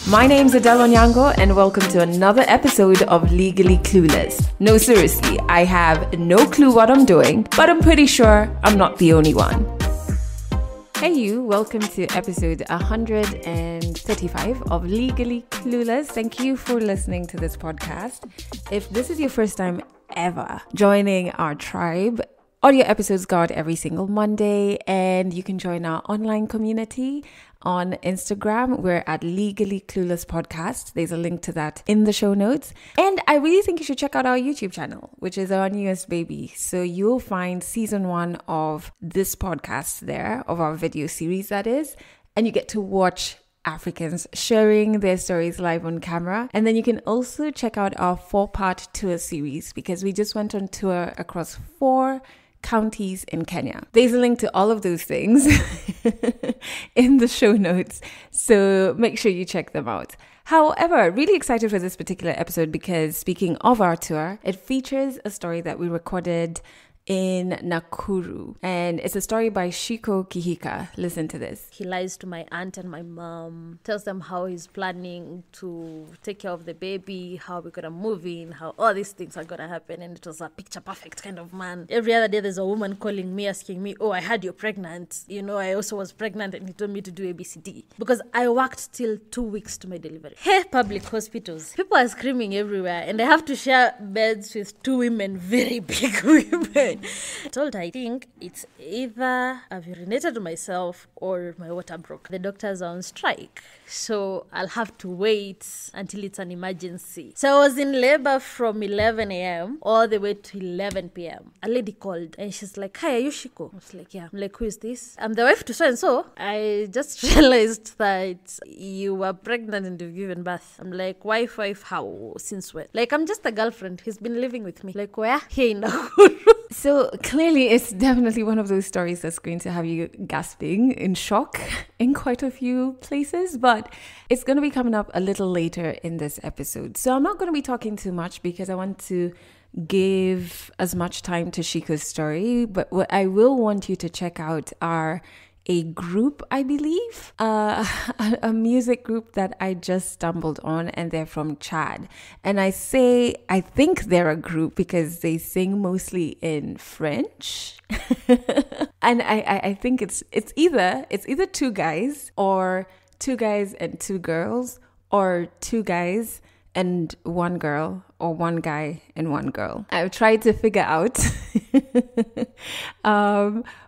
My name's Adele Onyango and welcome to another episode of Legally Clueless. No, seriously, I have no clue what I'm doing, but I'm pretty sure I'm not the only one. Hey you, welcome to episode 135 of Legally Clueless. Thank you for listening to this podcast. If this is your first time ever joining our tribe, audio episodes go out every single Monday, and you can join our online community on Instagram. We're at Legally Clueless Podcast. There's a link to that in the show notes. And I really think you should check out our YouTube channel, which is our newest baby. So you'll find season 1 of this podcast there, of our video series that is, and you get to watch Africans sharing their stories live on camera. And then you can also check out our 4-part tour series, because we just went on tour across 4 counties in Kenya. There's a link to all of those things in the show notes, so make sure you check them out. However, really excited for this particular episode because, speaking of our tour, it features a story that we recorded in Nakuru, and it's a story by Shiko Kihika. Listen to this. He lies to my aunt and my mom, tells them how he's planning to take care of the baby, how we're gonna move in, how all these things are gonna happen, and it was a picture perfect kind of man. Every other day there's a woman calling me asking me, oh, I heard you're pregnant, I also was pregnant and he told me to do ABCD, because I worked till 2 weeks to my delivery. Hey, public hospitals, people are screaming everywhere, and I have to share beds with 2 women, very big women. I told her, I think it's either I've urinated on myself or my water broke. The doctors are on strike, so I'll have to wait until it's an emergency. So I was in labor from 11 a.m. all the way to 11 p.m. A lady called and she's like, hi, are you Shiko? I was like, yeah. I'm like, who is this? I'm the wife to so-and-so. I just realized that you were pregnant and you've given birth. I'm like, wife, how? Since when? Like, I'm just a girlfriend. He's been living with me. Like, where? Here in Nakuru. So clearly it's definitely one of those stories that's going to have you gasping in shock in quite a few places, but it's going to be coming up a little later in this episode. So I'm not going to be talking too much because I want to give as much time to Shiko's story, but what I will want you to check out are a group, I believe, a music group that I just stumbled on, and they're from Chad. And I think they're a group because they sing mostly in French. And I think it's either 2 guys, or 2 guys and 2 girls, or 2 guys and 1 girl, or 1 guy and 1 girl. I've tried to figure out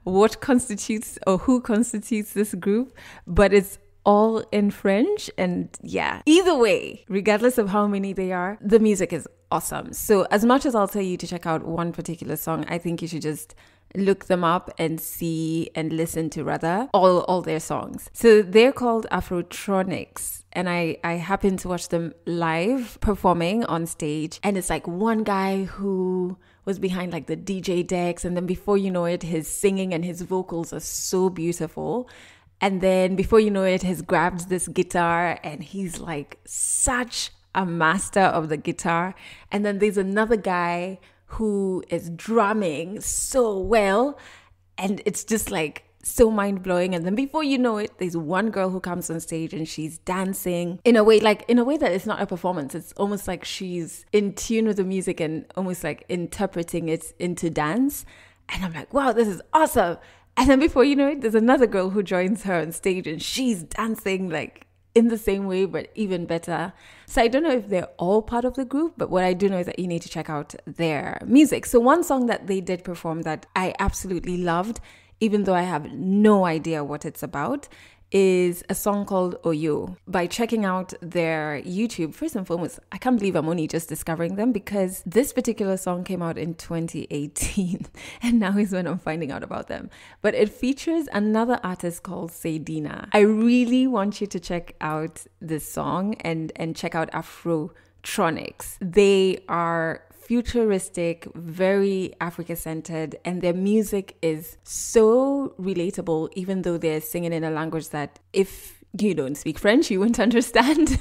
what constitutes or who constitutes this group, but it's all in French. And yeah, either way, regardless of how many they are, the music is awesome. So as much as I'll tell you to check out one particular song, I think you should just look them up and see and listen to rather all their songs. So they're called Afrotronics, and I happened to watch them live performing on stage, and it's like one guy who was behind like the DJ decks, and then before you know it, his singing and his vocals are so beautiful. And then before you know it, he's grabbed this guitar and he's like such a master of the guitar. And then there's another guy who is drumming so well, and it's just like so mind-blowing. And then before you know it, there's one girl who comes on stage and she's dancing in a way that it's not a performance. It's almost like she's in tune with the music and almost like interpreting it into dance. And I'm like, wow, this is awesome. And then before you know it, there's another girl who joins her on stage and she's dancing like in the same way, but even better. So I don't know if they're all part of the group, but what I do know is that you need to check out their music. So one song that they did perform that I absolutely loved, even though I have no idea what it's about, is a song called Oyo. By checking out their YouTube, first and foremost, I can't believe I'm only just discovering them, because this particular song came out in 2018 and now is when I'm finding out about them. But it features another artist called Seydina. I really want you to check out this song and check out Afrotronics. They are futuristic, very Africa-centered, and their music is so relatable, even though they're singing in a language that if you don't speak French, you won't understand.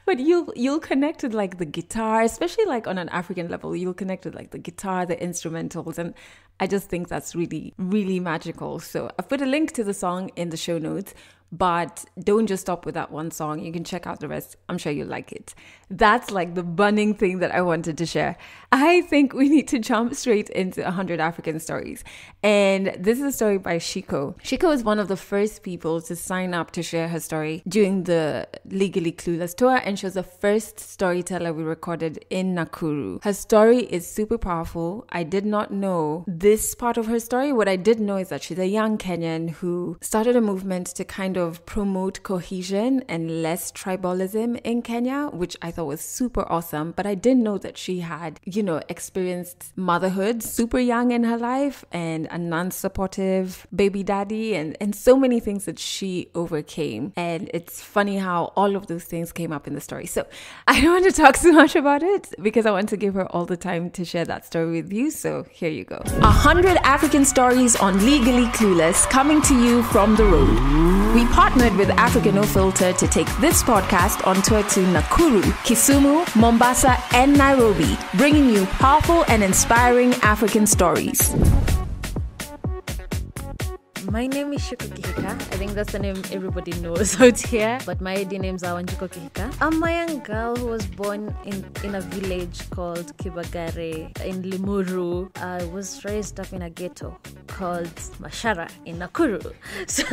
But you'll connect with like the guitar, especially like on an African level, you'll connect with like the guitar, the instrumentals. And I just think that's really, really magical. So I've put a link to the song in the show notes. But don't just stop with that one song. You can check out the rest. I'm sure you'll like it. That's like the burning thing that I wanted to share. I think we need to jump straight into 100 African stories. And this is a story by Shiko. Shiko is one of the first people to sign up to share her story during the Legally Clueless tour. And she was the first storyteller we recorded in Nakuru. Her story is super powerful. I did not know this part of her story. What I did know is that she's a young Kenyan who started a movement to kind of promote cohesion and less tribalism in Kenya, which I thought was super awesome. But I didn't know that she had, experienced motherhood super young in her life and a non-supportive baby daddy and so many things that she overcame. And it's funny how all of those things came up in the story. So I don't want to talk too much about it because I want to give her all the time to share that story with you. So here you go. 100 African stories on Legally Clueless, coming to you from the road. We partnered with Africa No Filter to take this podcast on tour to Nakuru, Kisumu, Mombasa, and Nairobi, bringing you powerful and inspiring African stories. My name is Shiko Kihika. I think that's the name everybody knows out here. But my ID name is Wanjiko Kihika. I'm a young girl who was born in a village called Kibagare in Limuru. I was raised up in a ghetto called Mashara in Nakuru. So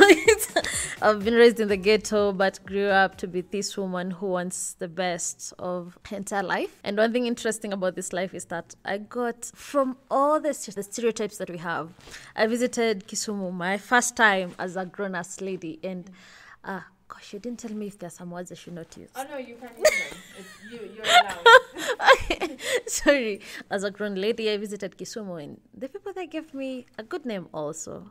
I've been raised in the ghetto but grew up to be this woman who wants the best of her entire life. And one thing interesting about this life is that I got from all the stereotypes that we have. I visited Kisumu my first time as a grown-ass lady, and gosh, you didn't tell me if there's some words I should not use. Oh no, you can use them. You're allowed. Sorry. As a grown lady, I visited Kisumu, and the people there gave me a good name also.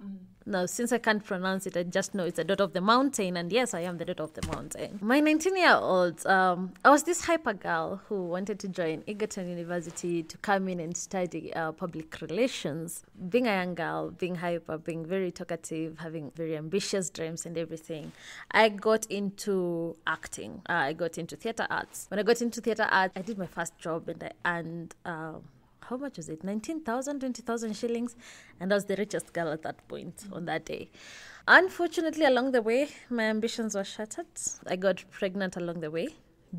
Now, since I can't pronounce it, I just know it's a daughter of the mountain, and yes, I am the daughter of the mountain. My 19-year-old, I was this hyper girl who wanted to join Egerton University to come in and study public relations. Being a young girl, being hyper, being very talkative, having very ambitious dreams and everything, I got into acting. I got into theatre arts. When I got into theatre arts, I did my first job and I earned... how much was it? 19,000, 20,000 shillings. And I was the richest girl at that point on that day. Unfortunately, along the way, my ambitions were shattered. I got pregnant along the way.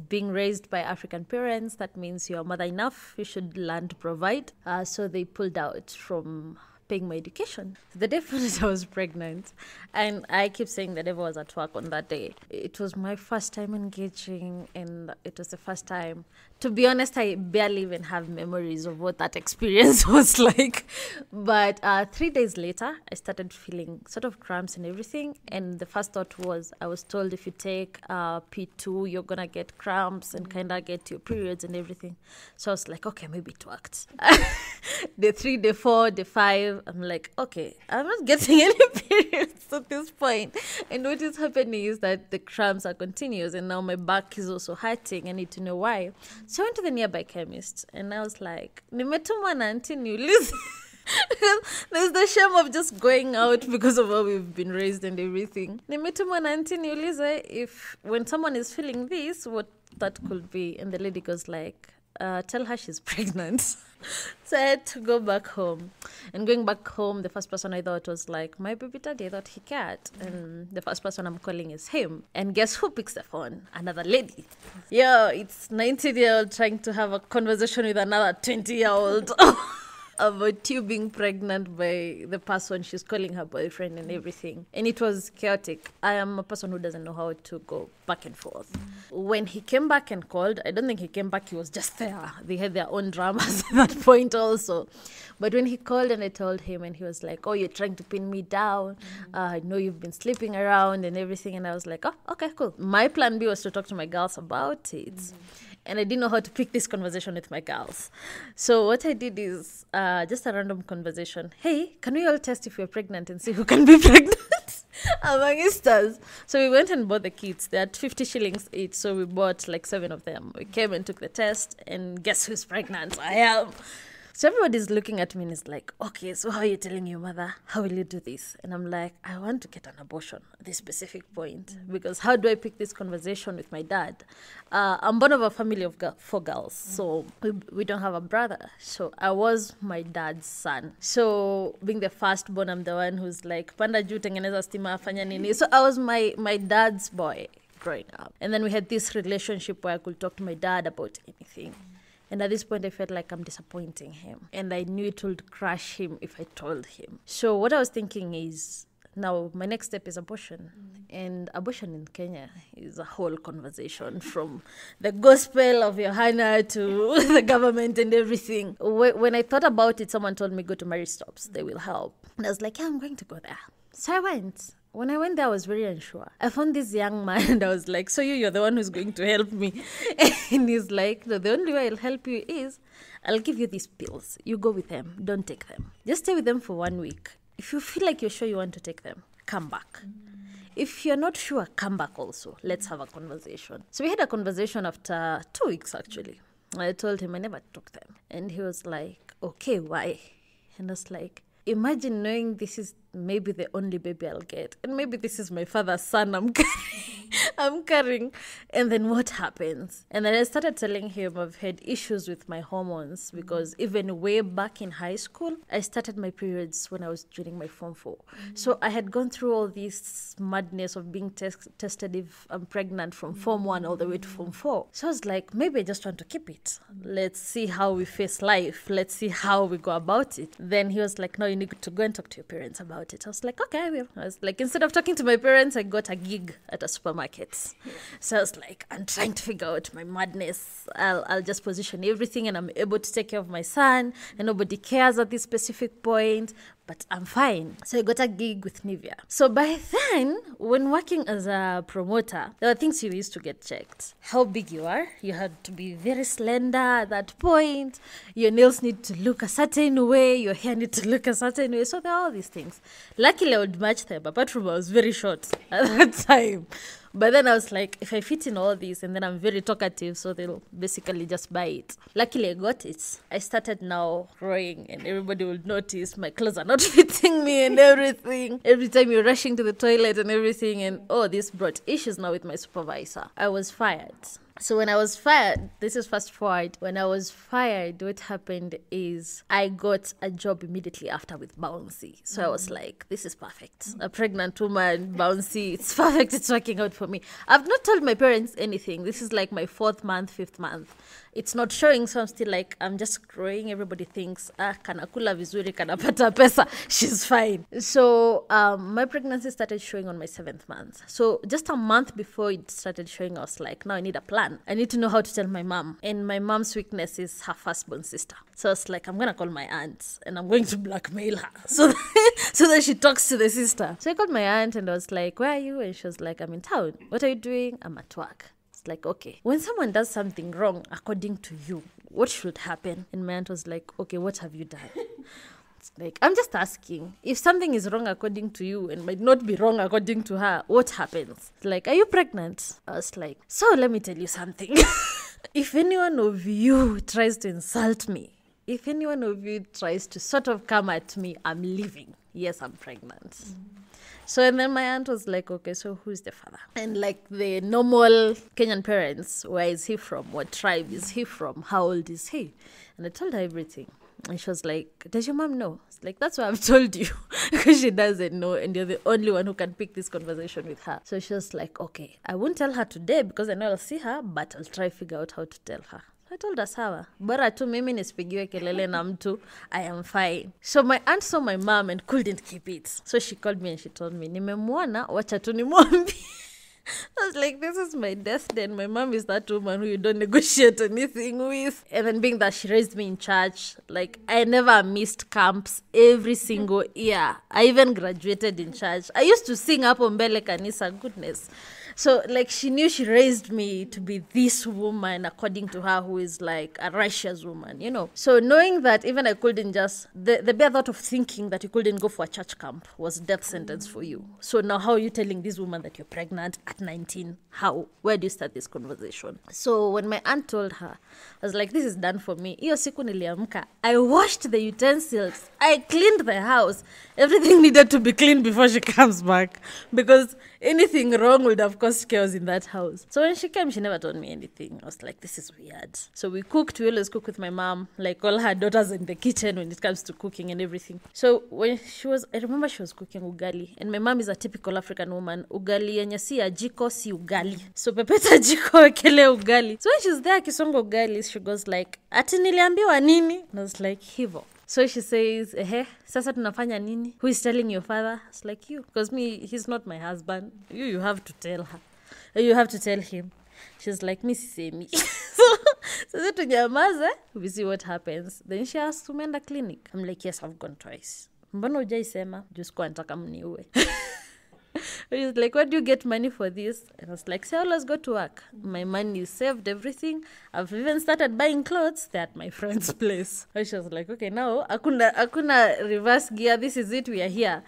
Being raised by African parents, that means you're mother enough. You should learn to provide. So they pulled out from paying my education. The day before I was pregnant, and I keep saying the devil was at work on that day. It was my first time engaging, and it was the first time. To be honest, I barely even have memories of what that experience was like. But 3 days later, I started feeling sort of cramps and everything. And the first thought was, I was told if you take P2, you're going to get cramps and kind of get your periods and everything. So I was like, okay, maybe it worked. Day 3, day 4, day 5, I'm like, okay, I'm not getting any periods at this point. And what is happening is that the cramps are continuous. And now my back is also hurting. I need to know why. So I went to the nearby chemist and I was like, nimetumwa na auntie niulize. There's the shame of just going out because of how we've been raised and everything. Nimetumwa na auntie niulize if when someone is feeling this, what that could be. And the lady goes like, tell her she's pregnant. So I had to go back home. And going back home, the first person I thought was like, my baby daddy. I thought he cared. And the first person I'm calling is him. And guess who picks the phone? Another lady. Yo, it's 19-year-old trying to have a conversation with another 20-year-old. About you being pregnant by the person she's calling her boyfriend and everything. And it was chaotic. I am a person who doesn't know how to go back and forth. When he came back and called, I don't think he came back, he was just there. They had their own dramas at that point also. But when he called and I told him and he was like, oh, you're trying to pin me down. I know you've been sleeping around and everything. And I was like, oh, okay, cool. My plan B was to talk to my girls about it. And I didn't know how to pick this conversation with my girls. So what I did is just a random conversation. Hey, can we all test if we're pregnant and see who can be pregnant among us? So we went and bought the kits. They had 50 shillings each. So we bought like 7 of them. We came and took the test. And guess who's pregnant? I am. So everybody's looking at me and is like, okay, so how are you telling your mother? How will you do this? And I'm like, I want to get an abortion at this specific point, because how do I pick this conversation with my dad? I'm born of a family of 4 girls, so we don't have a brother. So I was my dad's son. So being the firstborn, I'm the one who's like, panda juu tengeneza stima fanya nini. So I was my dad's boy growing up. And then we had this relationship where I could talk to my dad about anything. And at this point, I felt like I'm disappointing him. And I knew it would crush him if I told him. So what I was thinking is, now my next step is abortion. And abortion in Kenya is a whole conversation, from the gospel of Johanna to the government and everything. When I thought about it, someone told me, go to Marriage Stops. They will help. And I was like, yeah, I'm going to go there. So I went. When I went there, I was very unsure. I found this young man and I was like, so you're the one who's going to help me. And he's like, no, the only way I'll help you is I'll give you these pills. You go with them. Don't take them. Just stay with them for 1 week. If you feel like you're sure you want to take them, come back. If you're not sure, come back also. Let's have a conversation. So we had a conversation after 2 weeks, actually. I told him I never took them. And he was like, okay, why? And I was like, imagine knowing this is maybe the only baby I'll get. And maybe this is my father's son I'm carrying. And then what happens? And then I started telling him I've had issues with my hormones, because even way back in high school, I started my periods when I was during my Form 4. So I had gone through all this madness of being tested if I'm pregnant from Form 1 all the way to Form 4. So I was like, maybe I just want to keep it. Let's see how we face life. Let's see how we go about it. Then he was like, no, you need to go and talk to your parents about it. I was like, okay, I will. I was like, instead of talking to my parents, I got a gig at a supermarket. So I was like, I'm trying to figure out my madness. I'll just position everything and I'm able to take care of my son, and nobody cares at this specific point, but I'm fine. So I got a gig with Nivea. So by then, when working as a promoter, there were things you used to get checked. How big you are. You had to be very slender at that point. Your nails need to look a certain way. Your hair need to look a certain way. So there are all these things. Luckily, I would match them. Apart from I was very short at that time. But then I was like, if I fit in all these, and then I'm very talkative, so they'll basically just buy it. Luckily, I got it. I started now growing, and everybody will notice my clothes are not fitting me and everything. Every time you're rushing to the toilet and everything, and this brought issues now with my supervisor. I was fired. So when I was fired, this is fast forward. When I was fired, what happened is I got a job immediately after with Bouncy. So I was like, this is perfect. A pregnant woman, Bouncy, it's perfect. It's working out for me. I've not told my parents anything. This is like my 4th month, 5th month. It's not showing, so I'm still like, I'm just growing. Everybody thinks, kanakula vizuri, kanapata pesa. She's fine. So my pregnancy started showing on my 7th month. So just a month before it started showing, I was like, now I need a plan. I need to know how to tell my mom. And my mom's weakness is her firstborn sister. So I was like, I'm going to call my aunt and I'm going to blackmail her so that she talks to the sister. So I called my aunt and I was like, where are you? And she was like, I'm in town. What are you doing? I'm at work. It's like, okay, when someone does something wrong, according to you, what should happen? And my aunt was like, okay, what have you done? It's like, I'm just asking. If something is wrong according to you and might not be wrong according to her, what happens? It's like, are you pregnant? I was like, so let me tell you something. If any one of you tries to insult me, if any one of you tries to sort of come at me, I'm leaving. Yes, I'm pregnant. So, and then my aunt was like, okay, so who's the father? And like the normal Kenyan parents, where is he from? What tribe is he from? How old is he? And I told her everything. And she was like, does your mom know? It's like, that's why I've told you. Because she doesn't know. And you're the only one who can pick this conversation with her. So she was like, okay, I won't tell her today because I know I'll see her, but I'll try to figure out how to tell her. I told her, sawa, bora tu mimi nisipigiwe kelele na mtu, I am fine. So my aunt saw my mom and couldn't keep it. So she called me and she told me, nimemwona, wacha tu nimwambie. I was like, this is my destiny. And my mom is that woman who you don't negotiate anything with. And then being that she raised me in church, like I never missed camps every single year. I even graduated in church. I used to sing up on Mbele Kanisa, goodness. So, like, she knew she raised me to be this woman, according to her, who is like a righteous woman, you know. So, knowing that even I couldn't just, the bare thought of thinking that you couldn't go for a church camp was death sentence for you. So, now how are you telling this woman that you're pregnant at 19? How? Where do you start this conversation? So, when my aunt told her, I was like, this is done for me. Iyo siku niliamka, I washed the utensils. I cleaned the house. Everything needed to be cleaned before she comes back, because anything wrong would have caused chaos in that house. So when she came, she never told me anything. I was like, this is weird. So we cooked. We always cook with my mom, like all her daughters in the kitchen when it comes to cooking and everything. So when I remember she was cooking ugali, and my mom is a typical African woman. Ugali yenye si ya jiko, si ugali. So pepeta jiko wekele ugali. So when she's there kisongo ugali, she goes like, ati niliambiwa nini? And I was like, hivo. So she says, sasa tunafanya nini? Who is telling your father? It's like you. Because he's not my husband. You have to tell her. You have to tell him. She's like, mi sisemi. So tunyamaze, we see what happens. Then she asks, umeenda clinic? I'm like, yes, I've gone twice. Mbona hujaisema? Just kwa nataka mniue. She's like, where do you get money for this? And I was like, say, let's go to work. My money is saved, everything. I've even started buying clothes. They're at my friend's place. And she was like, okay, now, akuna reverse gear. This is it. We are here.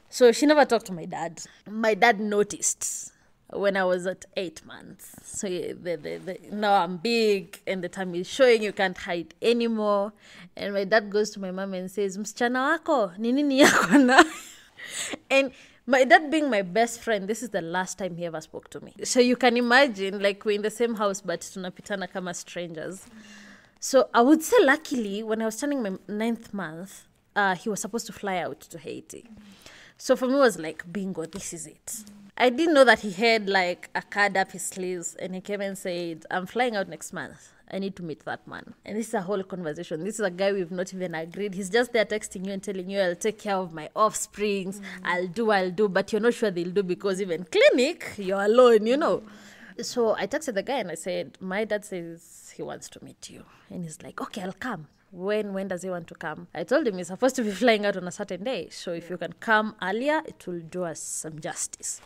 So she never talked to my dad. My dad noticed when I was at 8 months. So now I'm big and the time is showing, you can't hide anymore. And my dad goes to my mom and says, msichana wako, ni nini yako na? And my dad being my best friend, this is the last time he ever spoke to me. So you can imagine, like, we're in the same house, but tunapitana kama strangers. So I would say, luckily, when I was turning my 9th month, he was supposed to fly out to Haiti. So for me, it was like, bingo, this is it. I didn't know that he had, like, a card up his sleeves, and he came and said, I'm flying out next month. I need to meet that man. And this is a whole conversation. This is a guy we've not even agreed. He's just there texting you and telling you, I'll take care of my offsprings. I'll do. But you're not sure they'll do, because even clinic, you're alone, you know. So I texted the guy and I said, my dad says he wants to meet you. And he's like, okay, I'll come. When does he want to come? I told him he's supposed to be flying out on a certain day. So if you can come earlier, it will do us some justice.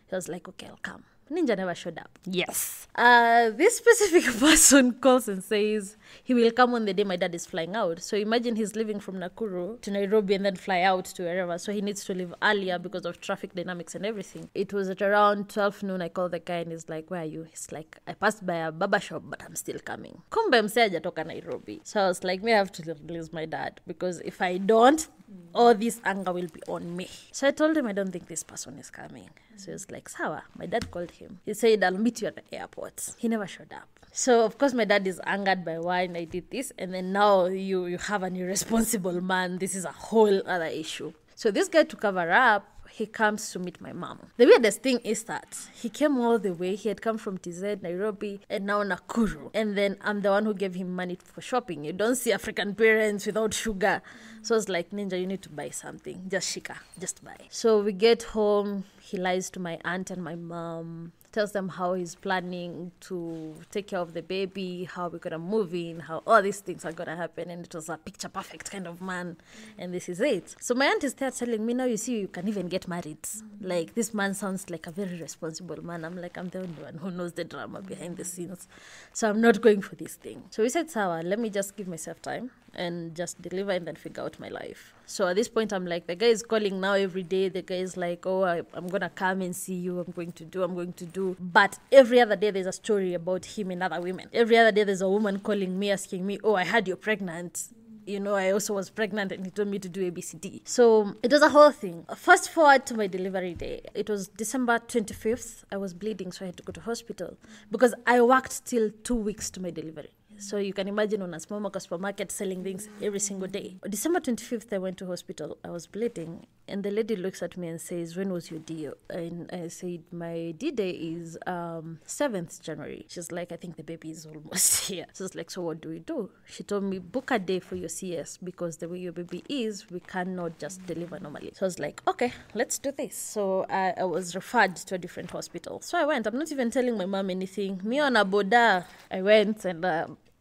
He was like, okay, I'll come. Ninja never showed up. Yes. This specific person calls and says he will come on the day my dad is flying out. So imagine he's leaving from Nakuru to Nairobi and then fly out to wherever. So he needs to leave earlier because of traffic dynamics and everything. It was at around 12 noon. I called the guy and he's like, where are you? He's like, I passed by a barber shop, but I'm still coming. Kumbe mse hajatoka Nairobi. So I was like, may I have to release my dad, because if I don't, all this anger will be on me. So I told him I don't think this person is coming. So he was like, sawa. My dad called him. He said, I'll meet you at the airport. He never showed up. So of course my dad is angered by why I did this. And then now you have an irresponsible man. This is a whole other issue. So this guy, to cover up, he comes to meet my mom. The weirdest thing is that he came all the way. He had come from TZ, Nairobi, and now Nakuru. And then I'm the one who gave him money for shopping. You don't see African parents without sugar. So I was like, Ninja, you need to buy something. Just shika, just buy. So we get home. He lies to my aunt and my mom. Tells them how he's planning to take care of the baby, how we're gonna move in, how all these things are gonna happen, and it was a picture perfect kind of man, and this is it. So my aunt is there telling me, now you see, you can even get married. Like, this man sounds like a very responsible man. I'm like, I'm the only one who knows the drama behind the scenes, so I'm not going for this thing. So we said, sawa, let me just give myself time and just deliver and then figure out my life. So at this point, I'm like, the guy is calling now every day. The guy is like, oh, I'm going to come and see you. I'm going to do. But every other day, there's a story about him and other women. Every other day, there's a woman calling me, asking me, oh, I heard you're pregnant. You know, I also was pregnant and he told me to do ABCD. So it was a whole thing. Fast forward to my delivery day. It was December 25th. I was bleeding, so I had to go to hospital because I worked till 2 weeks to my delivery. So you can imagine on a small market supermarket selling things every single day. December 25th, I went to hospital. I was bleeding. And the lady looks at me and says, when was your D? And I said, my D-Day is 7th January. She's like, I think the baby is almost here. So I was like, so what do we do? She told me, book a day for your CS because the way your baby is, we cannot just deliver normally. So I was like, okay, let's do this. So I was referred to a different hospital. So I went. I'm not even telling my mom anything. Me on a boda. I went and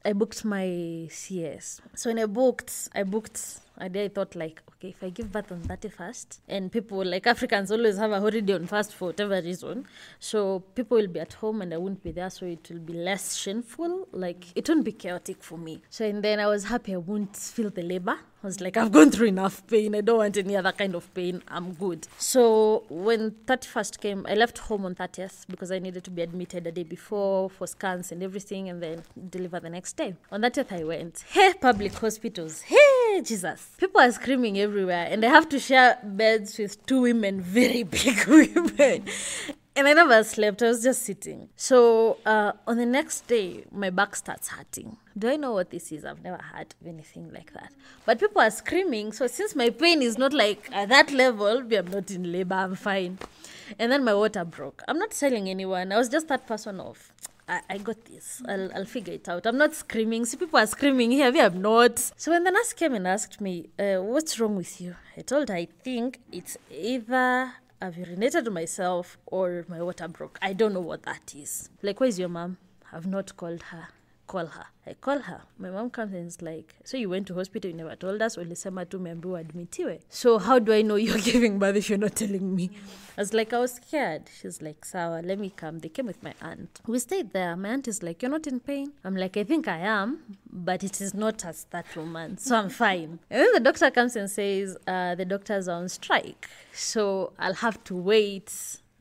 I booked my CS. So when I booked A day I thought like, okay, if I give birth on 31st, and people like Africans always have a holiday on first for whatever reason, so people will be at home and I won't be there, so it will be less shameful. Like it won't be chaotic for me. So and then I was happy I won't feel the labor. I was like, I've gone through enough pain. I don't want any other kind of pain. I'm good. So when 31st came, I left home on 30th because I needed to be admitted a day before for scans and everything and then deliver the next day. On 30th I went. Hey, public hospitals. Hey, Jesus. People are screaming everywhere and I have to share beds with 2 women, very big women. And I never slept. I was just sitting. So on the next day, my back starts hurting. Do I know what this is? I've never had anything like that. But people are screaming. So since my pain is not like at that level, I'm not in labor, I'm fine. And then my water broke. I'm not telling anyone. I was just that person of, I got this. I'll figure it out. I'm not screaming. See, people are screaming here. I'm not. So when the nurse came and asked me, what's wrong with you? I told her, I think it's either I've urinated myself or my water broke. I don't know what that is. Like, where's your mom? I've not called her. Call her. I call her. My mom comes and is like, so you went to hospital, you never told us, ulisema tu umeambiwa admitiwe. So how do I know you're giving birth if you're not telling me? I was like, I was scared. She's like, sawa, let me come. They came with my aunt. We stayed there. My aunt is like, you're not in pain? I'm like, I think I am, but it is not as that woman, so I'm fine. And then the doctor comes and says, the doctors are on strike, so I'll have to wait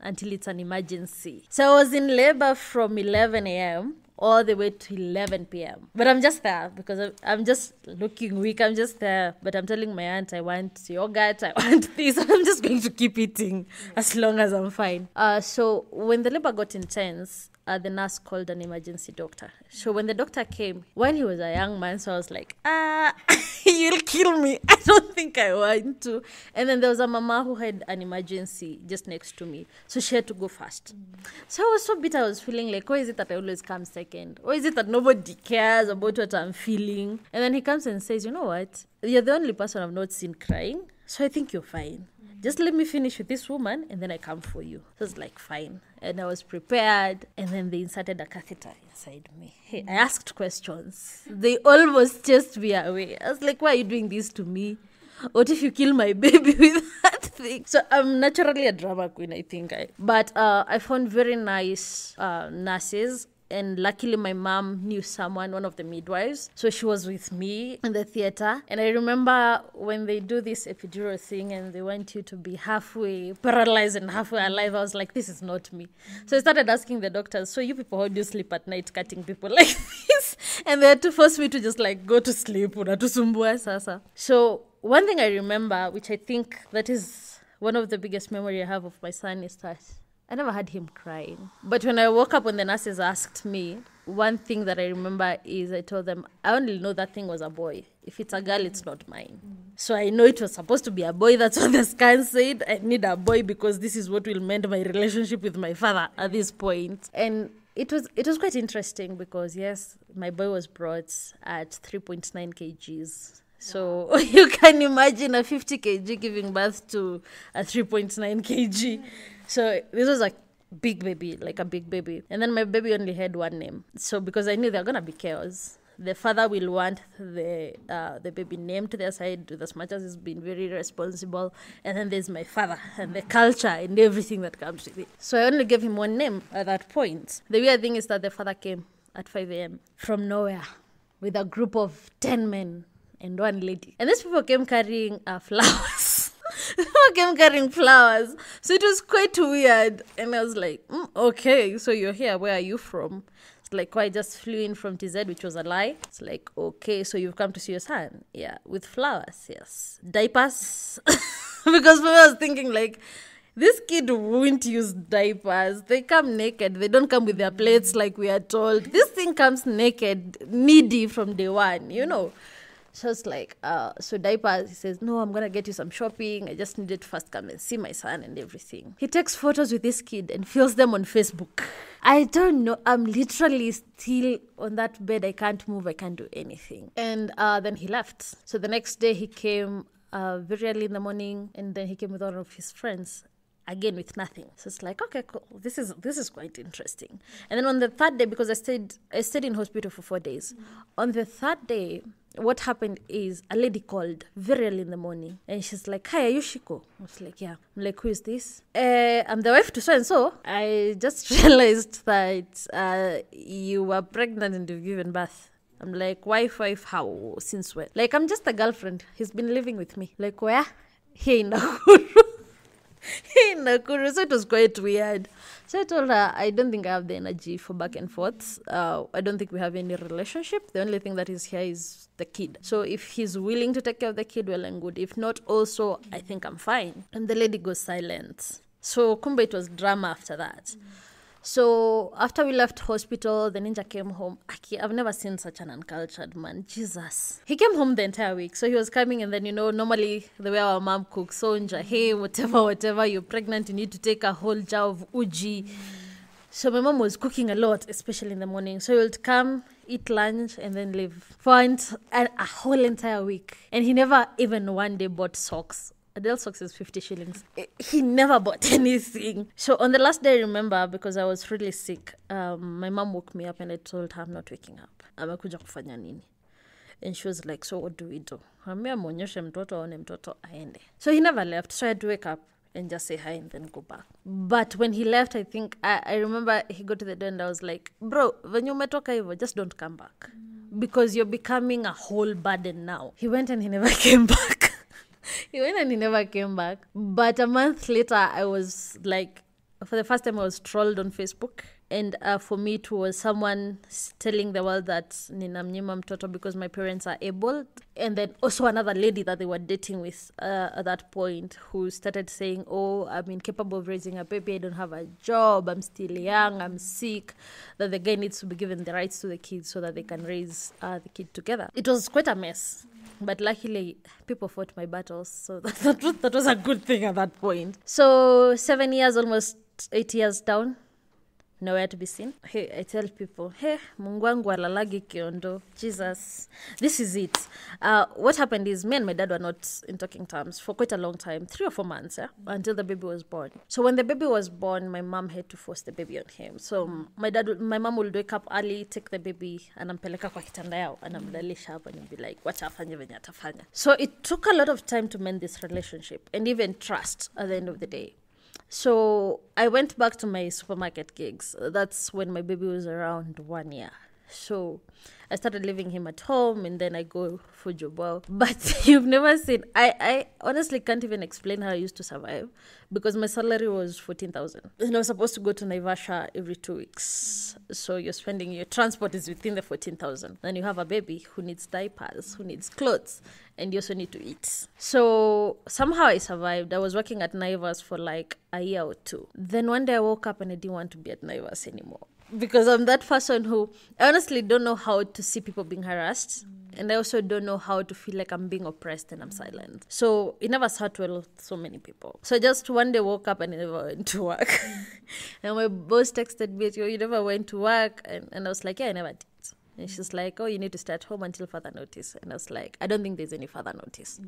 until it's an emergency. So I was in labor from 11 a.m. all the way to 11 p.m. But I'm just there because I'm just looking weak. I'm just there. But I'm telling my aunt, I want yogurt, I want this. I'm just going to keep eating as long as I'm fine. So when the labor got intense, the nurse called an emergency doctor. So when the doctor came, while he was a young man, so I was like, you'll kill me. I don't think I want to. And then there was a mama who had an emergency just next to me. So she had to go first. So I was so bitter. I was feeling like, why is it that I always come second? Or is it that nobody cares about what I'm feeling? And then he comes and says, you know what? You're the only person I've not seen crying. So I think you're fine. Just let me finish with this woman and then I come for you. So I was like, fine. And I was prepared. And then they inserted a catheter inside me. Hey, I asked questions. They almost chased me away. I was like, why are you doing this to me? What if you kill my baby with that thing? So I'm naturally a drama queen, I think. But I found very nice nurses. And luckily, my mom knew someone, one of the midwives. So she was with me in the theater. And I remember when they do this epidural thing and they want you to be halfway paralyzed and halfway alive, I was like, this is not me. So I started asking the doctors, so you people, how do you sleep at night cutting people like this? And they had to force me to just like go to sleep. So one thing I remember, which I think that is one of the biggest memory I have of my son, is that I never had him crying. But when I woke up, when the nurses asked me, one thing that I remember is I told them, I only know that thing was a boy. If it's a girl, it's not mine. So I know it was supposed to be a boy. That's what the scan said. I need a boy because this is what will mend my relationship with my father at this point. And it was quite interesting because, yes, my boy was brought at 3.9 kgs. So you can imagine a 50 kg giving birth to a 3.9 kg. So this was a big baby, like a big baby. And then my baby only had one name. So because I knew there were going to be chaos, the father will want the baby named to their side with as much as he's been very responsible. And then there's my father and the culture and everything that comes with it. So I only gave him one name at that point. The weird thing is that the father came at 5 a.m. from nowhere with a group of 10 men and one lady. And these people came carrying flowers. People came carrying flowers. So it was quite weird. And I was like, okay, so you're here. Where are you from? It's like, I just flew in from TZ, which was a lie. It's like, okay, so you've come to see your son? Yeah, with flowers, yes. Diapers. Because I was thinking like, this kid won't use diapers. They come naked. They don't come with their plates like we are told. This thing comes naked, needy from day one, you know. So it's like, so diapers, he says, no, I'm going to get you some shopping. I just needed to first come and see my son and everything. He takes photos with this kid and fills them on Facebook. I don't know. I'm literally still on that bed. I can't move. I can't do anything. And then he left. So the next day he came very early in the morning, and then he came with one of his friends. Again with nothing. So it's like, okay, cool. This is quite interesting. And then on the third day, because I stayed in hospital for 4 days. On the third day, what happened is a lady called very early in the morning and she's like, "Hi, are you Shiko?" I was like, "Yeah." I'm like, "Who is this?" "I'm the wife to so-and-so. I just realized that you were pregnant and you've given birth." I'm like, wife, how? Since when? Like, I'm just a girlfriend. He's been living with me. Like, where? Here in Nakuru. Here in Nakuru. So it was quite weird. So I told her, I don't think I have the energy for back and forth. I don't think we have any relationship. The only thing that is here is the kid. So if he's willing to take care of the kid, well and good. If not, also, I think I'm fine. And the lady goes silent. So kumbe it was drama after that. So after we left hospital, the ninja came home. I've never seen such an uncultured man. Jesus. He came home the entire week. So he was coming and then, normally the way our mom cooks, sonja, hey, whatever, you're pregnant, you need to take a whole jar of uji. So my mom was cooking a lot, especially in the morning. So he would come, eat lunch, and then leave for a whole entire week. And he never even one day bought socks. Adele socks is 50 shillings. He never bought anything. So on the last day, I remember, because I was really sick, my mom woke me up and I told her, I'm not waking up. Amekuja kufanya nini? And she was like, so what do we do? Ambia muonyeshe mtoto aone mtoto aende. So he never left. So I had to wake up and just say hi and then go back. But when he left, I think, I remember he got to the door and I was like, bro, when you umetoka hivyo, just don't come back. Because you're becoming a whole burden now. He went and he never came back. He went and he never came back. But a month later, I was like, for the first time, I was trolled on Facebook. And for me, it was someone telling the world that ninamnyima mtoto because my parents are able. And then also another lady that they were dating with at that point who started saying, oh, I'm incapable of raising a baby. I don't have a job. I'm still young. I'm sick. That the guy needs to be given the rights to the kids so that they can raise the kid together. It was quite a mess. But luckily, people fought my battles. So that was a good thing at that point. So 7 years, almost 8 years down. Nowhere to be seen. Hey, I tell people, hey, Mungu wangu alalagi kiondo. Jesus, this is it. What happened is me and my dad were not in talking terms for quite a long time, 3 or 4 months, until the baby was born. So when the baby was born, my mom had to force the baby on him. So my mom would wake up early, take the baby, anampeleka kwa kitanda yao, anamlalisha hapo and be like, wacha afanye venye atafanya. So it took a lot of time to mend this relationship and even trust at the end of the day. So I went back to my supermarket gigs. That's when my baby was around 1 year. So I started leaving him at home and then I go for Jobel. But you've never seen, I honestly can't even explain how I used to survive because my salary was 14,000. And I was supposed to go to Naivasha every 2 weeks. So you're spending, your transport is within the 14,000. Then you have a baby who needs diapers, who needs clothes, and you also need to eat. So somehow I survived. I was working at Naivas for like a year or 2. Then one day I woke up and I didn't want to be at Naivas anymore. Because I'm that person who, I honestly don't know how to see people being harassed. And I also don't know how to feel like I'm being oppressed and I'm silent. So it never sat well with so many people. So I just one day woke up and I never went to work. And my boss texted me, you never went to work? And I was like, yeah, I never did. And she's like, oh, you need to stay at home until further notice. And I was like, I don't think there's any further notice.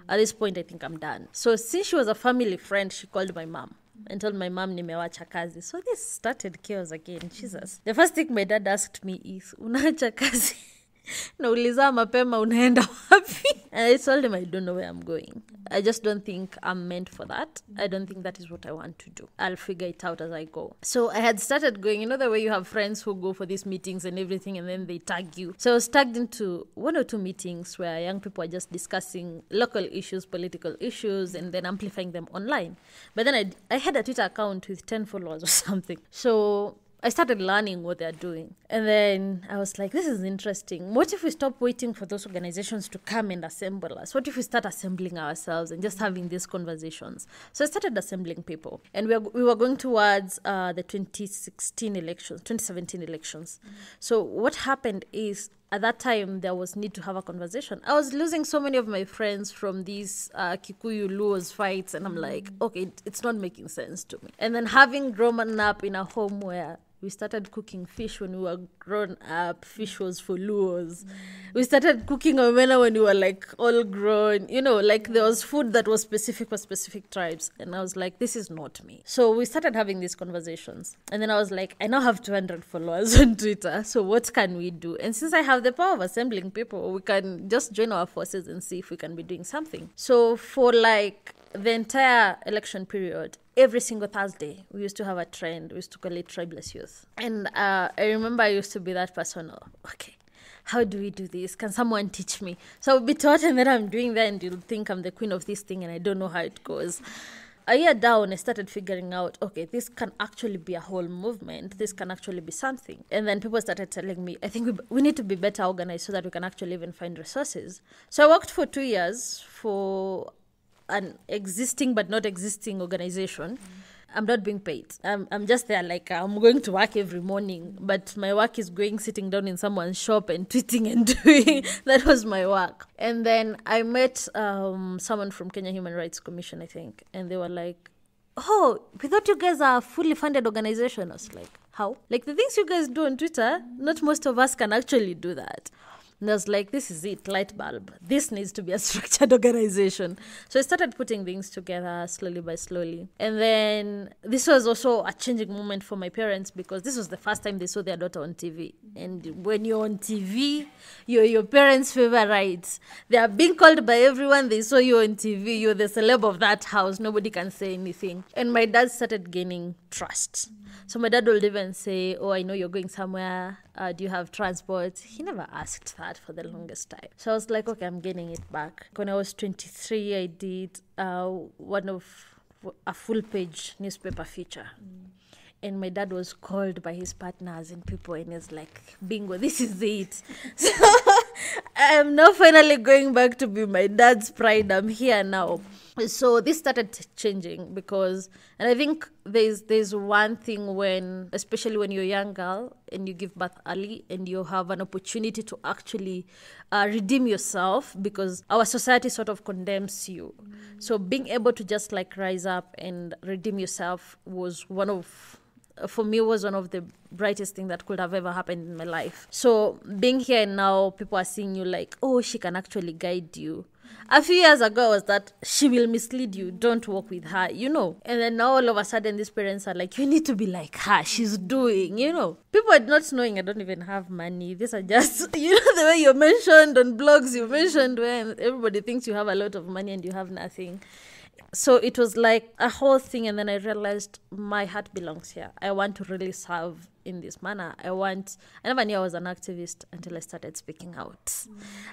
At this point, I think I'm done. So since she was a family friend, she called my mom and told my mom nimewacha kazi. So this started chaos again. Jesus. The first thing my dad asked me is, unaacha kazi? Nauliza mapema unaenda wapi? And I told him I don't know where I'm going. I just don't think I'm meant for that. I don't think that is what I want to do. I'll figure it out as I go. So I had started going, you know the way you have friends who go for these meetings and everything and then they tag you. So I was tagged into 1 or 2 meetings where young people are just discussing local issues, political issues, and then amplifying them online. But then I had a Twitter account with 10 followers or something. So I started learning what they're doing. And then I was like, this is interesting. What if we stop waiting for those organizations to come and assemble us? What if we start assembling ourselves and just having these conversations? So I started assembling people. And we were going towards the 2017 elections. So what happened is, at that time, there was need to have a conversation. I was losing so many of my friends from these Kikuyu Luos fights. And I'm like, okay, it's not making sense to me. And then having grown up in a home where We started cooking fish when we were grown up. Fish was for Luos. We started cooking omena when we were like all grown. Like there was food that was specific for specific tribes. And I was like, this is not me. So we started having these conversations. And then I was like, I now have 200 followers on Twitter. So what can we do? And since I have the power of assembling people, we can just join our forces and see if we can be doing something. So for like the entire election period, every single Thursday, we used to have a trend. We used to call it Tribeless Youth. And I remember I used to be that person, okay, how do we do this? Can someone teach me? So I'll be taught and then I'm doing that and you'll think I'm the queen of this thing and I don't know how it goes. A year down, I started figuring out, okay, this can actually be a whole movement. This can actually be something. And then people started telling me, I think we need to be better organized so that we can actually even find resources. So I worked for 2 years for an existing but not existing organization. I'm not being paid. I'm just there like I'm going to work every morning, but my work is sitting down in someone's shop and tweeting and doing. That was my work. And then I met someone from Kenya Human Rights Commission, I think, and they were like, oh, we thought you guys are a fully funded organization. I was like, how? Like the things you guys do on Twitter, not most of us can actually do that. And I was like, this is it, light bulb. This needs to be a structured organization. So I started putting things together slowly by slowly. And then this was also a changing moment for my parents because this was the first time they saw their daughter on TV. And when you're on TV, you're your parents' favorites. They are being called by everyone. They saw you on TV. You're the celeb of that house. Nobody can say anything. And my dad started gaining trust. So my dad would even say, oh, I know you're going somewhere. Do you have transport? He never asked that for the longest time. So I was like, okay, I'm getting it back. When I was 23, I did a full-page newspaper feature. And my dad was called by his partners and people, and he's like, bingo, this is it. So I'm now finally going back to be my dad's pride. I'm here now. So this started changing because, and I think there's one thing when, especially when you're a young girl and you give birth early and you have an opportunity to actually redeem yourself because our society sort of condemns you. So being able to just like rise up and redeem yourself was one of the brightest thing that could have ever happened in my life. So being here now, people are seeing you like, oh, she can actually guide you. A few years ago was that she will mislead you. Don't walk with her, And then now all of a sudden these parents are like, you need to be like her. She's doing, People are not knowing I don't even have money. These are just, the way you're mentioned on blogs, you mentioned where everybody thinks you have a lot of money and you have nothing. So it was like a whole thing. And then I realized my heart belongs here. I want to really serve in this manner. I never knew I was an activist until I started speaking out.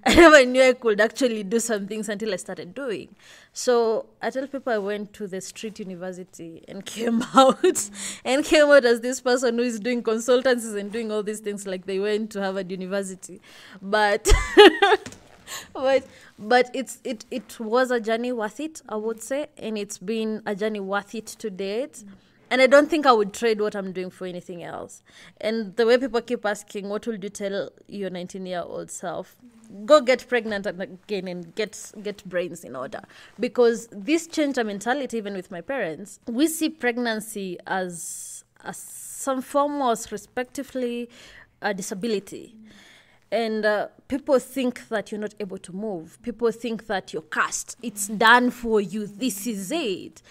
I never knew I could actually do some things until I started doing. So I tell people I went to the street university and came out as this person who is doing consultancies and doing all these things like they went to Harvard University. But But it was a journey worth it, I would say, and it's been a journey worth it to date. And I don't think I would trade what I'm doing for anything else. And the way people keep asking, what would you tell your 19-year-old self? Go get pregnant again and get brains in order. Because this changed our mentality even with my parents. We see pregnancy as some form of respectively a disability. And people think that you're not able to move. People think that you're cast. It's done for you. This is it.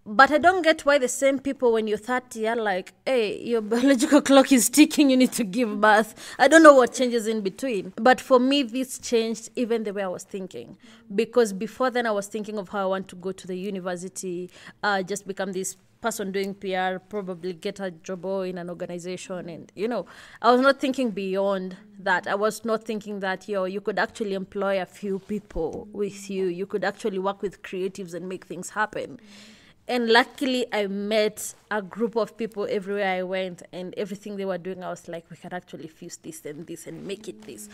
But I don't get why the same people when you're 30 are like, hey, your biological clock is ticking, you need to give birth. I don't know what changes in between. But for me, this changed even the way I was thinking. Because before then, I was thinking of how I want to go to the university, just become this person doing PR, probably get a job in an organization. And, I was not thinking beyond that. I was not thinking that, you could actually employ a few people with you. You could actually work with creatives and make things happen. And luckily, I met a group of people everywhere I went, and everything they were doing, I was like, we can actually fuse this and make it this.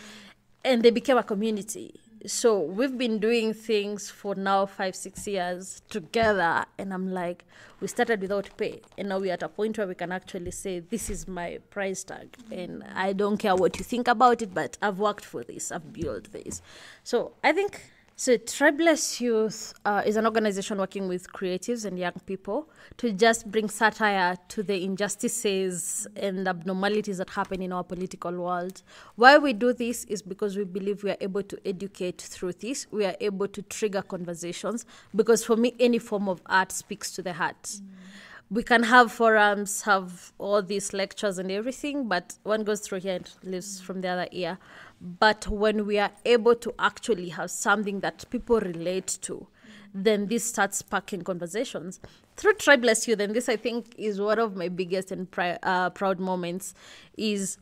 And they became a community. So we've been doing things for now 5-6 years together. And I'm like, we started without pay. And now we're at a point where we can actually say, this is my price tag. And I don't care what you think about it, but I've worked for this. I've built this. So I think So Tribeless Youth is an organization working with creatives and young people to just bring satire to the injustices and abnormalities that happen in our political world. Why we do this is because we believe we are able to educate through this. We are able to trigger conversations, because for me, any form of art speaks to the heart. We can have forums, have all these lectures and everything, but one goes through here and leaves from the other ear. But when we are able to actually have something that people relate to, then this starts sparking conversations. Through Tribeless Youth, and this I think is one of my biggest and proud moments, is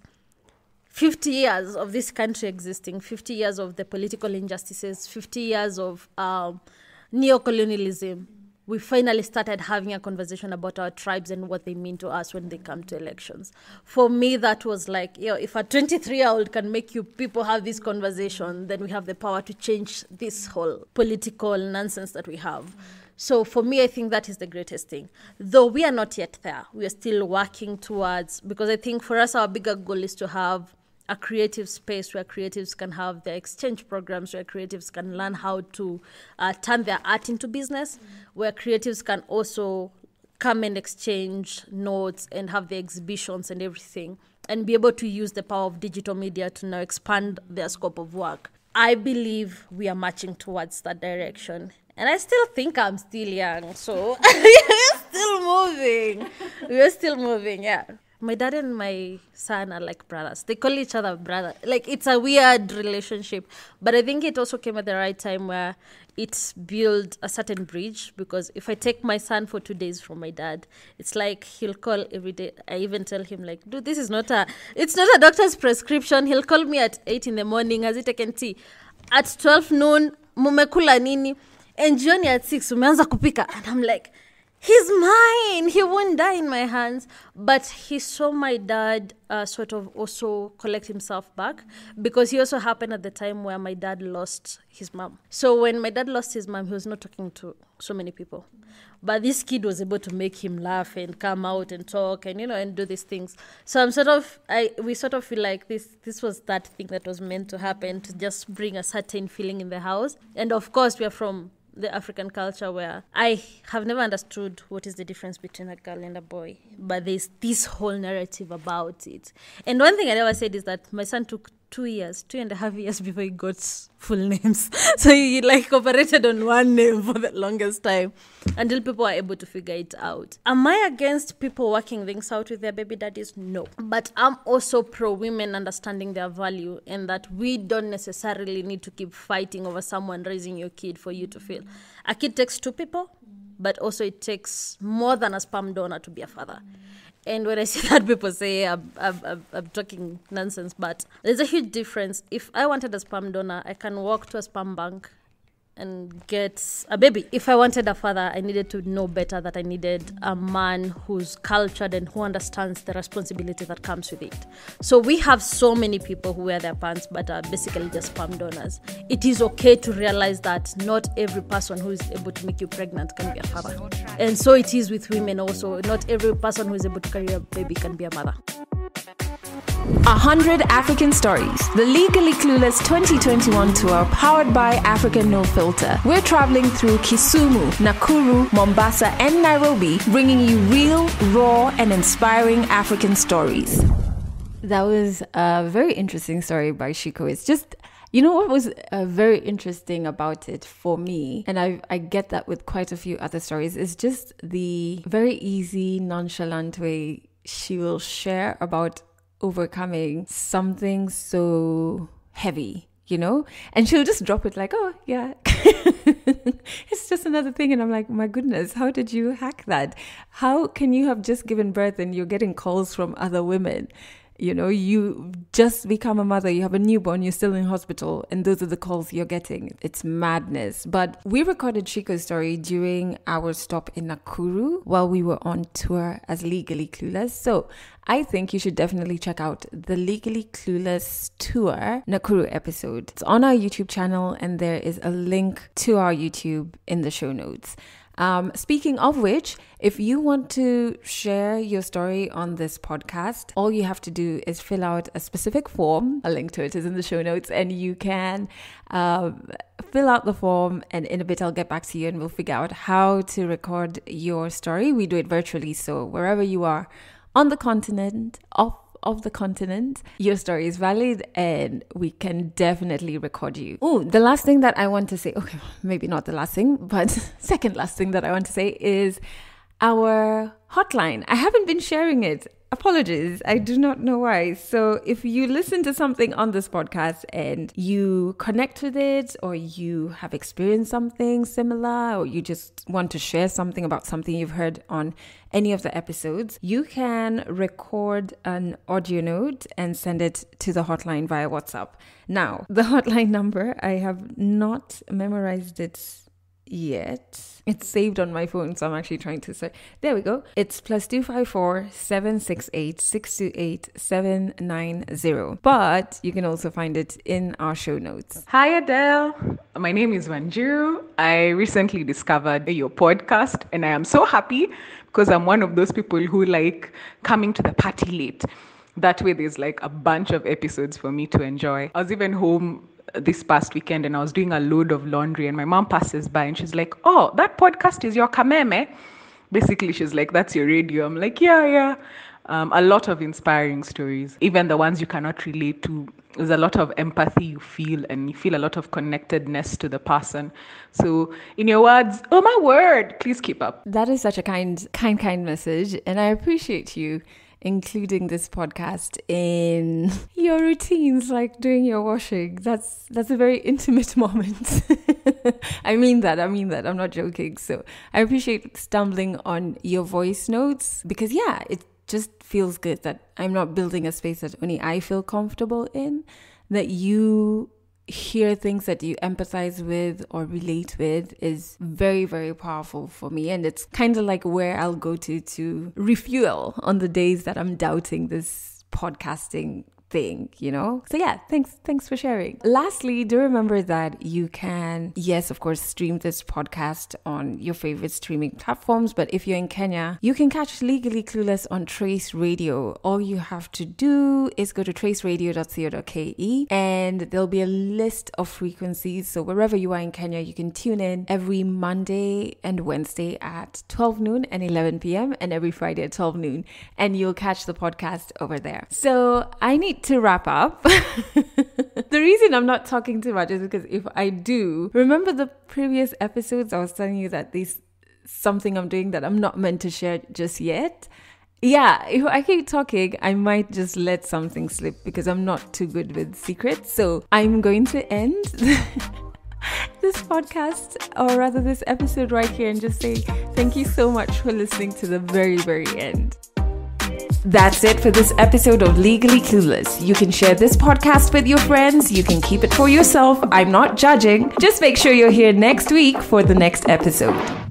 50 years of this country existing, 50 years of the political injustices, 50 years of neocolonialism. We finally started having a conversation about our tribes and what they mean to us when they come to elections. For me, that was like, if a 23-year-old can make you people have this conversation, then we have the power to change this whole political nonsense that we have. So for me, I think that is the greatest thing. Though we are not yet there, we are still working towards, because I think for us, our bigger goal is to have a creative space where creatives can have their exchange programs, where creatives can learn how to turn their art into business, where creatives can also come and exchange notes and have their exhibitions and everything, and be able to use the power of digital media to now expand their scope of work. I believe we are marching towards that direction. And I still think I'm still young, so we're still moving, yeah. My dad and my son are like brothers. They call each other brother. Like, it's a weird relationship. But I think it also came at the right time where it's built a certain bridge. Because if I take my son for 2 days from my dad, it's like he'll call every day. I even tell him, like, dude, this is it's not a doctor's prescription. He'll call me at 8 in the morning. Has he taken tea? At 12 noon, mumekula nini? And jioni at 6, umeanza kupika. And I'm like, he's mine. He won't die in my hands. But he saw my dad sort of also collect himself back, because he also happened at the time where my dad lost his mom. So when my dad lost his mom, he was not talking to so many people. But this kid was able to make him laugh and come out and talk and, and do these things. So we sort of feel like this was that thing that was meant to happen, to just bring a certain feeling in the house. And of course, we are from the African culture where I have never understood what is the difference between a girl and a boy. But there's this whole narrative about it. And one thing I never said is that my son took 2.5 years before he got full names. So he operated on one name for the longest time until people are able to figure it out. Am I against people working things out with their baby daddies? No. But I'm also pro women understanding their value, and that we don't necessarily need to keep fighting over someone raising your kid for you to feel. A kid takes 2 people, but also it takes more than a sperm donor to be a father. And when I say that, people say I'm talking nonsense, but there's a huge difference. If I wanted a sperm donor, I can walk to a sperm bank and get a baby. If I wanted a father, I needed to know better that I needed a man who's cultured and who understands the responsibility that comes with it. So we have so many people who wear their pants but are basically just sperm donors. It is okay to realize that not every person who is able to make you pregnant can be a father. And so it is with women also. Not every person who is able to carry a baby can be a mother. 100 African Stories, the Legally Clueless 2021 tour powered by African No Filter. We're traveling through Kisumu, Nakuru, Mombasa, and Nairobi, bringing you real, raw, and inspiring African stories. That was a very interesting story by Shiko. It's just, what was very interesting about it for me, and I get that with quite a few other stories, is just the very easy, nonchalant way she will share about overcoming something so heavy, and she'll just drop it like, oh yeah, it's just another thing. And I'm like, my goodness, how did you hack that? How can you have just given birth and you're getting calls from other women? You just become a mother, you have a newborn, you're still in hospital, and those are the calls you're getting. It's madness. But we recorded Shiko's story during our stop in Nakuru while we were on tour as Legally Clueless. So I think you should definitely check out the Legally Clueless Tour Nakuru episode. It's on our YouTube channel, and there is a link to our YouTube in the show notes. Speaking of which, if you want to share your story on this podcast, all you have to do is fill out a specific form. A link to it is in the show notes, and you can fill fill out the form, and in a bit I'll get back to you and we'll figure out how to record your story. We do it virtually, so wherever you are on the continent, of the continent, your story is valid and we can definitely record you. Oh, the last thing that I want to say, okay, maybe not the last thing, but second last thing that I want to say is our hotline. I haven't been sharing it. Apologies, I do not know why. So if you listen to something on this podcast and you connect with it, or you have experienced something similar, or you just want to share something about something you've heard on any of the episodes, you can record an audio note and send it to the hotline via WhatsApp. Now, the hotline number, I have not memorized it yet. It's saved on my phone, so I'm actually trying to say. There we go. It's +254 768 628 790. But you can also find it in our show notes. Hi Adele, my name is Wanjiru. I recently discovered your podcast and I am so happy because I'm one of those people who like coming to the party late. That way there's like a bunch of episodes for me to enjoy. I was even home this past weekend and I was doing a load of laundry and my mom passes by and she's like, oh, that podcast is your kameme. Basically, she's like, that's your radio. I'm like, yeah. A lot of inspiring stories, even the ones you cannot relate to. There's a lot of empathy you feel, and you feel a lot of connectedness to the person. So in your words, oh my word, please keep up. That is such a kind message, and I appreciate you including this podcast in your routines, like doing your washing. That's a very intimate moment. I mean that. I'm not joking. So I appreciate stumbling on your voice notes because, yeah, it just feels good that I'm not building a space that only I feel comfortable in, that you hear things that you empathize with or relate with is very, very powerful for me. And it's kind of like where I'll go to refuel on the days that I'm doubting this podcasting thing, you know? So yeah, thanks for sharing. Lastly, do remember that you can, yes, of course, stream this podcast on your favorite streaming platforms, but if you're in Kenya, you can catch Legally Clueless on Trace Radio. All you have to do is go to traceradio.co.ke and there'll be a list of frequencies. So wherever you are in Kenya, you can tune in every Monday and Wednesday at 12 noon and 11 p.m. and every Friday at 12 noon, and you'll catch the podcast over there. So I need to wrap up. The reason I'm not talking too much is because if I do, remember the previous episodes I was telling you that this something I'm doing that I'm not meant to share just yet. Yeah, if I keep talking, I might just let something slip because I'm not too good with secrets. So I'm going to end this podcast, or rather this episode right here, and just say thank you so much for listening to the very, very end. That's it for this episode of Legally Clueless. You can share this podcast with your friends. You can keep it for yourself. I'm not judging. Just make sure you're here next week for the next episode.